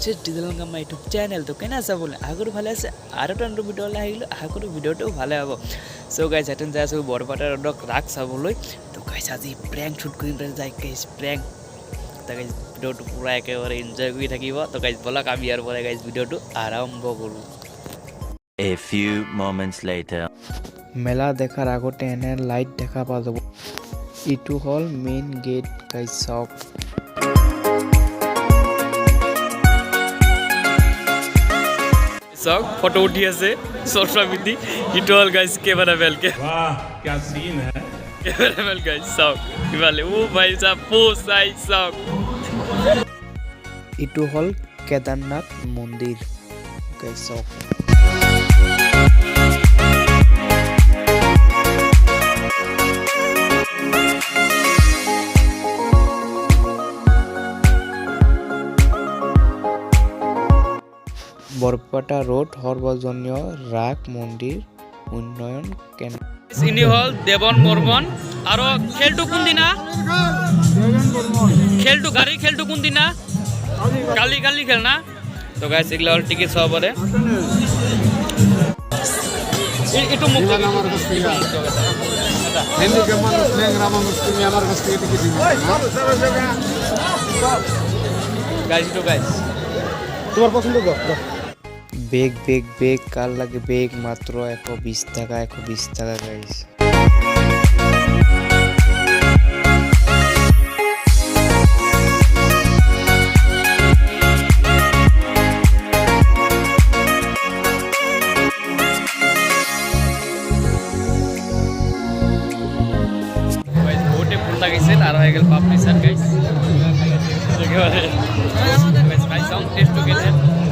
আছে ডিজিটাল কামা YouTube channel তো কেনে আছে বলে আগৰ ভালে আছে আৰু এটা ভিডিঅ' আহিলো আগৰ ভিডিঅ'টো ভালে হ'ব সো গাইস এটেন যাই আছো বৰপেটা ৰোডক ৰাখ চাবলৈ তো গাইস আজি প্র্যাঙ্ক শুট কৰিম যাই গাইস প্র্যাঙ্ক তো গাইস ভিডিঅ'টো পুৰা একেবাৰে এনজয় কৰি থাকিব তো গাইস বলক আমি ইয়াৰ পৰা গাইস ভিডিঅ'টো আৰম্ভ কৰো A few moments later মেলা দেখাৰ আগতে এনে লাইট দেখা পা যাব ইটো হল মেইন গেট গাইস চাওক सॉन्ग फोटो उठी से सोशल मीडिया हिटोल गाइस कैमरा मैन के वाह क्या सीन है कैमरा मैन गाइस सॉन्ग वाले ओ भाई साहब पोस्ट आई सॉन्ग इटू हल केदारनाथ मंदिर गाइस सॉन्ग বৰপেটা ৰোড সৰ্বজনীয় ৰাখ মন্দিৰ উন্নয়ন কেন্দ্ৰ ইনি হল দেবন বৰ্মন আৰু খেলটো কোন দিনা খেলটো গাড়ী খেলটো কোন দিনা কালি কালি খেল না তো গাইস এগুলা হল টিকিট সবরে এটু মুক্ত আমার কাছ থেকে হিন্দি কে মানুষ নে গ্রামা মুসলিম আমার কাছ থেকে টিকিট দিবে গাইস তো গাইস তোমার পছন্দ কর বেগ বেগ বেগ কার লাগে বেগ মাত্র 120 টাকা 120 টাকা গাইস গাইস বহুতে ফুল লাগাইছিল আর হয়ে গেল পাপড়ি স্যার গাইস একেবারে গাইস খাই সাউন্ড টেস্ট টু গেট